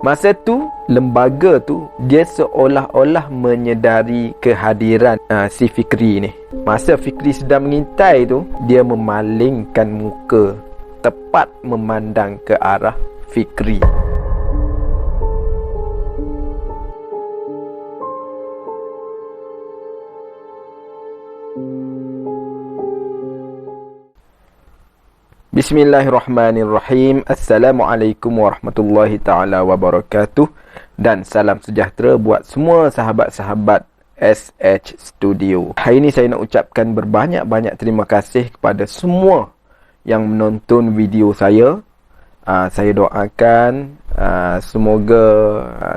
Masa tu lembaga tu dia seolah-olah menyedari kehadiran si Fikri ni. Masa Fikri sedang mengintai tu, dia memalingkan muka tepat memandang ke arah Fikri. Bismillahirrahmanirrahim. Assalamualaikum warahmatullahi ta'ala wabarakatuh. Dan salam sejahtera buat semua sahabat-sahabat SH Studio. Hari ini saya nak ucapkan berbanyak-banyak terima kasih kepada semua yang menonton video saya. Saya doakan semoga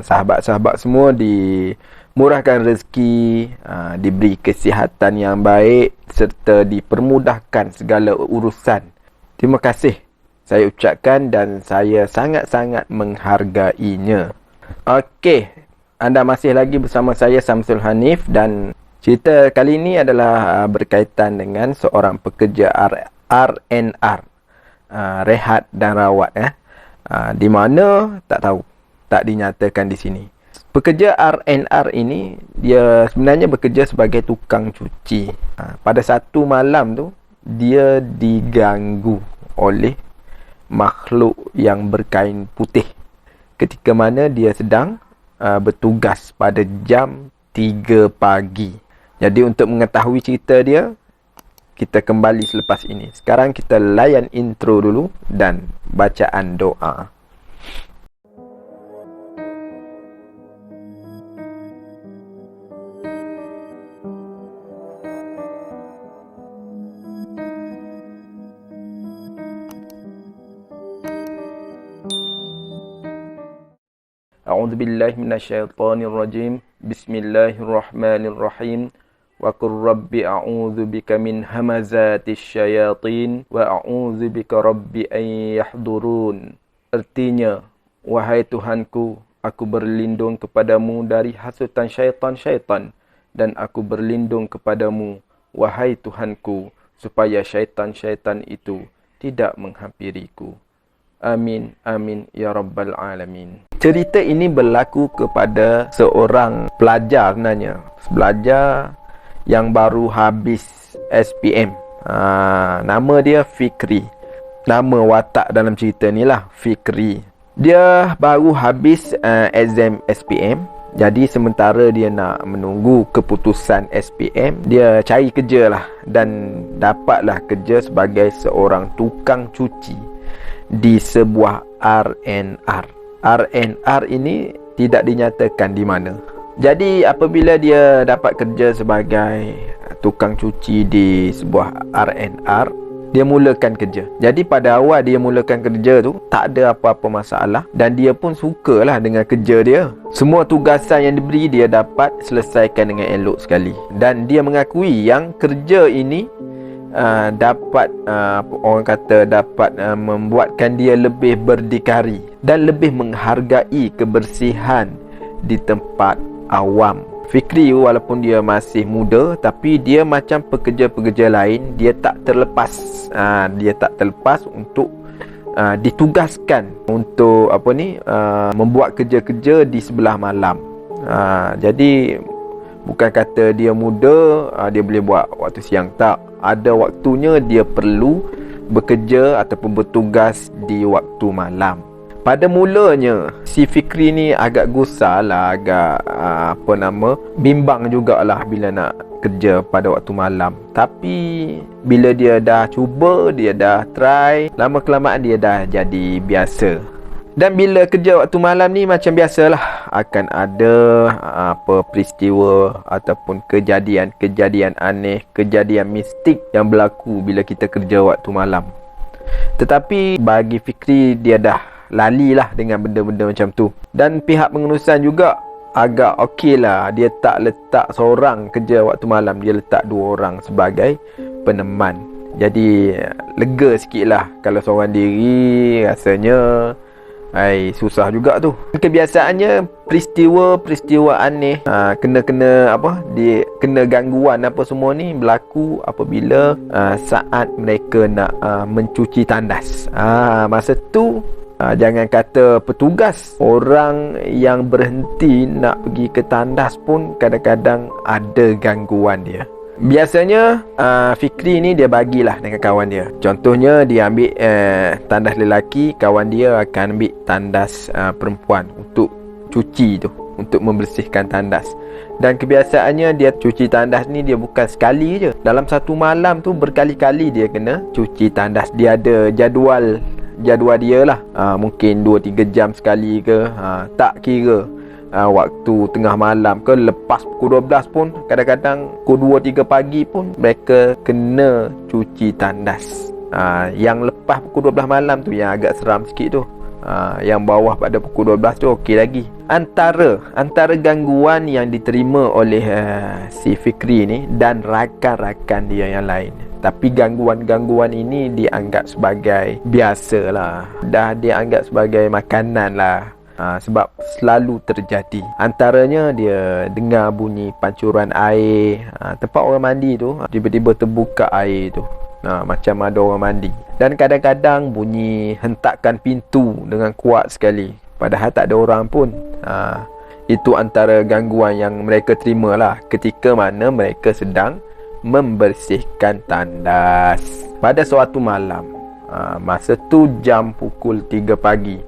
sahabat-sahabat semua dimurahkan rezeki, diberi kesihatan yang baik serta dipermudahkan segala urusan. Terima kasih saya ucapkan dan saya sangat-sangat menghargainya. Okey, anda masih lagi bersama saya Samsul Hanif dan cerita kali ini adalah berkaitan dengan seorang pekerja RNR, rehat dan rawat di mana tak tahu, tak dinyatakan di sini. Pekerja RNR ini dia sebenarnya bekerja sebagai tukang cuci. Pada satu malam tu dia diganggu oleh makhluk yang berkain putih ketika mana dia sedang bertugas pada jam 3 pagi. Jadi untuk mengetahui cerita dia, kita kembali selepas ini. Sekarang kita layan intro dulu dan bacaan doa. A'udzu billahi minasyaitonir rajim. Bismillahirrahmanirrahim. Wa qur rabbi a'udzu bika min hamazatis syayatin wa a'udzu bika rabbi an yahdurun. Artinya, wahai Tuhanku, aku berlindung kepadamu dari hasutan syaitan-syaitan dan aku berlindung kepadamu, wahai Tuhanku, supaya syaitan-syaitan itu tidak menghampiriku. Amin, amin, ya rabbal alamin. Cerita ini berlaku kepada seorang pelajar sebenarnya. Pelajar yang baru habis SPM. Nama dia Fikri. Nama watak dalam cerita ni lah, Fikri. Dia baru habis exam SPM. Jadi sementara dia nak menunggu keputusan SPM, dia cari kerja lah. Dan dapatlah kerja sebagai seorang tukang cuci di sebuah RNR. RNR ini tidak dinyatakan di mana. Jadi apabila dia dapat kerja sebagai tukang cuci di sebuah RNR, dia mulakan kerja. Jadi pada awal dia mulakan kerja tu tak ada apa-apa masalah dan dia pun sukalah dengan kerja dia. Semua tugasan yang diberi dia dapat selesaikan dengan elok sekali. Dan dia mengakui yang kerja ini dapat orang kata dapat membuatkan dia lebih berdikari dan lebih menghargai kebersihan di tempat awam. Fikri walaupun dia masih muda, tapi dia macam pekerja-pekerja lain, dia tak terlepas untuk ditugaskan untuk membuat kerja-kerja di sebelah malam. Jadi bukan kata dia muda dia boleh buat waktu siang, tak. Ada waktunya dia perlu bekerja ataupun bertugas di waktu malam. Pada mulanya si Fikri ni agak gusar lah, agak bimbang jugalah bila nak kerja pada waktu malam. Tapi bila dia dah cuba, dia dah try, lama kelamaan dia dah jadi biasa. Dan bila kerja waktu malam ni macam biasalah, akan ada peristiwa ataupun kejadian-kejadian aneh, kejadian mistik yang berlaku bila kita kerja waktu malam. Tetapi bagi Fikri, dia dah lalilah dengan benda-benda macam tu. Dan pihak pengurusan juga agak okey lah, dia tak letak seorang kerja waktu malam, dia letak 2 orang sebagai peneman. Jadi lega sikit lah. Kalau seorang diri rasanya susah juga tu. Kebiasaannya peristiwa-peristiwa aneh, kena gangguan apa semua ni berlaku apabila saat mereka nak mencuci tandas. Masa tu Jangan kata petugas, orang yang berhenti nak pergi ke tandas pun kadang-kadang ada gangguan dia. Biasanya Fikri ni dia bagilah dengan kawan dia. Contohnya dia ambil tandas lelaki, kawan dia akan ambil tandas perempuan untuk cuci tu, untuk membersihkan tandas. Dan kebiasaannya dia cuci tandas ni dia bukan sekali je. Dalam satu malam tu berkali-kali dia kena cuci tandas. Dia ada jadual dia lah. Mungkin 2-3 jam sekali ke, tak kira waktu tengah malam ke, lepas pukul 12 pun, kadang-kadang pukul 2-3 pagi pun mereka kena cuci tandas. Yang lepas pukul 12 malam tu yang agak seram sikit tu. Yang bawah pada pukul 12 tu okey lagi. Antara gangguan yang diterima oleh si Fikri ni dan rakan-rakan dia yang lain, tapi gangguan-gangguan ini dianggap sebagai biasalah, dah dianggap sebagai makanan lah. Sebab selalu terjadi. Antaranya dia dengar bunyi pancuran air, tempat orang mandi tu tiba-tiba terbuka air tu, macam ada orang mandi. Dan kadang-kadang bunyi hentakan pintu dengan kuat sekali, padahal tak ada orang pun. Itu antara gangguan yang mereka terima lah ketika mana mereka sedang membersihkan tandas pada suatu malam. Masa tu jam pukul 3 pagi.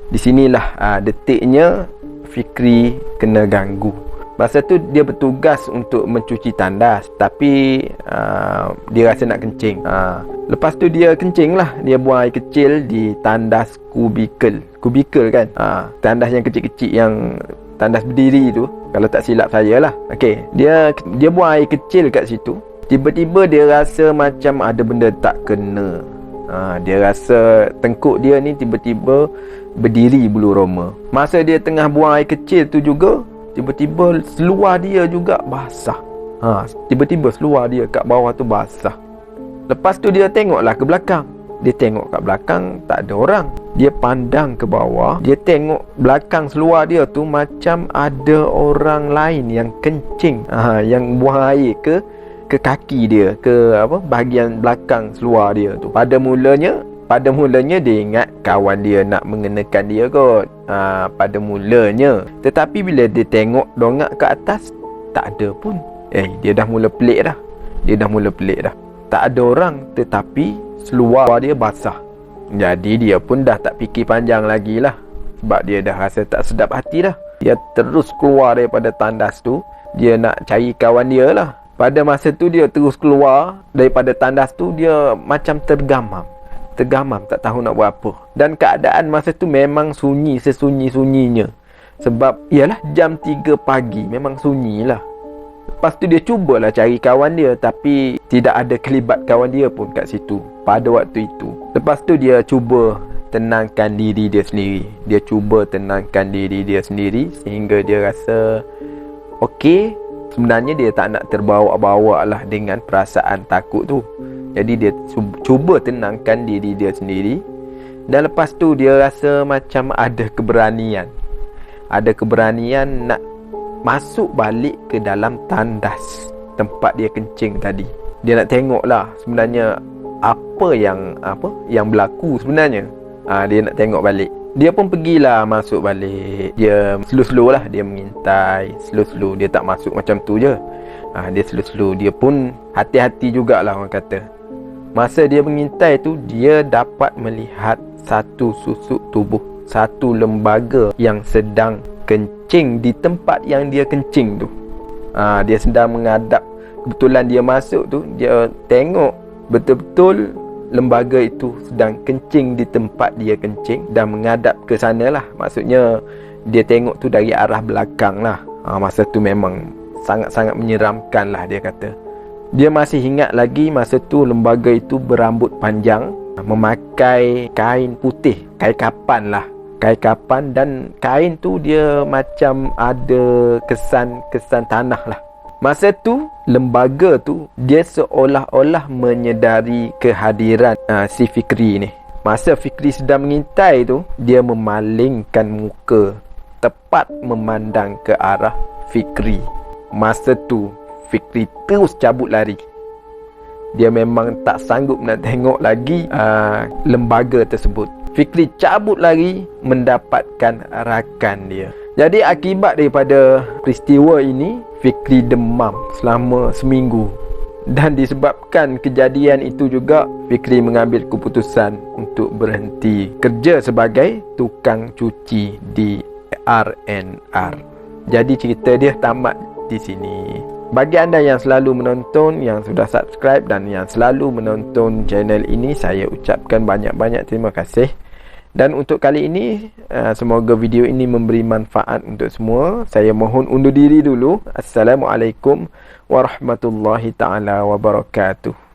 Di sinilah detiknya Fikri kena ganggu. Masa tu dia bertugas untuk mencuci tandas, tapi dia rasa nak kencing. Lepas tu dia kencing lah. Dia buang air kecil di tandas kubikel kan. Tandas yang kecil-kecil, yang tandas berdiri tu, kalau tak silap saya lah. Okey, dia buang air kecil kat situ. Tiba-tiba dia rasa macam ada benda tak kena. Dia rasa tengkuk dia ni tiba-tiba berdiri bulu roma. Masa dia tengah buang air kecil tu juga, tiba-tiba seluar dia juga basah. Tiba-tiba seluar dia kat bawah tu basah. Lepas tu dia tengoklah ke belakang. Dia tengok kat belakang tak ada orang. Dia pandang ke bawah, dia tengok belakang seluar dia tu macam ada orang lain yang kencing, yang buang air ke kaki dia, ke bahagian belakang seluar dia tu. Pada mulanya dia ingat kawan dia nak mengenakan dia kot. Pada mulanya. Tetapi bila dia tengok dongak ke atas, tak ada pun. Dia dah mula pelik dah. Tak ada orang, tetapi seluar dia basah. Jadi dia pun dah tak fikir panjang lagi lah, sebab dia dah rasa tak sedap hati dah. Dia terus keluar daripada tandas tu. Dia nak cari kawan dia lah. Pada masa tu dia terus keluar daripada tandas tu, dia macam tergamam, tak tahu nak buat apa. Dan keadaan masa tu memang sunyi sesunyi-sunyinya. Sebab ialah jam 3 pagi, memang sunyi lah. Lepas tu dia cubalah cari kawan dia, tapi tidak ada kelibat kawan dia pun kat situ pada waktu itu. Lepas tu dia cuba tenangkan diri dia sendiri. Sehingga dia rasa okey. Sebenarnya dia tak nak terbawa-bawa lah dengan perasaan takut tu. Jadi dia cuba tenangkan diri dia sendiri. Dan lepas tu dia rasa macam ada keberanian nak masuk balik ke dalam tandas tempat dia kencing tadi. Dia nak tengok lah sebenarnya apa yang berlaku sebenarnya. Dia nak tengok balik. Dia pun pergilah masuk balik. Dia slow-slow lah, dia mengintai slow-slow. Dia tak masuk macam tu je. Dia slow-slow. Dia pun hati-hati jugalah orang kata. Masa dia mengintai tu, dia dapat melihat satu susuk tubuh, satu lembaga yang sedang kencing di tempat yang dia kencing tu. Dia sedang menghadap. Kebetulan dia masuk tu, dia tengok betul-betul lembaga itu sedang kencing di tempat dia kencing dan menghadap ke sana lah. Maksudnya dia tengok tu dari arah belakang lah. Masa tu memang sangat-sangat menyeramkan lah, dia kata. Dia masih ingat lagi masa tu lembaga itu berambut panjang, memakai kain putih, kain kapan, dan kain tu dia macam ada kesan tanah lah. Masa tu lembaga tu dia seolah-olah menyedari kehadiran si Fikri ni. Masa Fikri sedang mengintai tu, dia memalingkan muka tepat memandang ke arah Fikri. Masa tu Fikri terus cabut lari. Dia memang tak sanggup nak tengok lagi lembaga tersebut. Fikri cabut lari mendapatkan rakan dia. Jadi akibat daripada peristiwa ini, Fikri demam selama seminggu. Dan disebabkan kejadian itu juga, Fikri mengambil keputusan untuk berhenti kerja sebagai tukang cuci di RNR. Jadi cerita dia tamat di sini. Bagi anda yang selalu menonton, yang sudah subscribe dan yang selalu menonton channel ini, saya ucapkan banyak-banyak terima kasih. Dan untuk kali ini, semoga video ini memberi manfaat untuk semua. Saya mohon undur diri dulu. Assalamualaikum warahmatullahi taala wabarakatuh.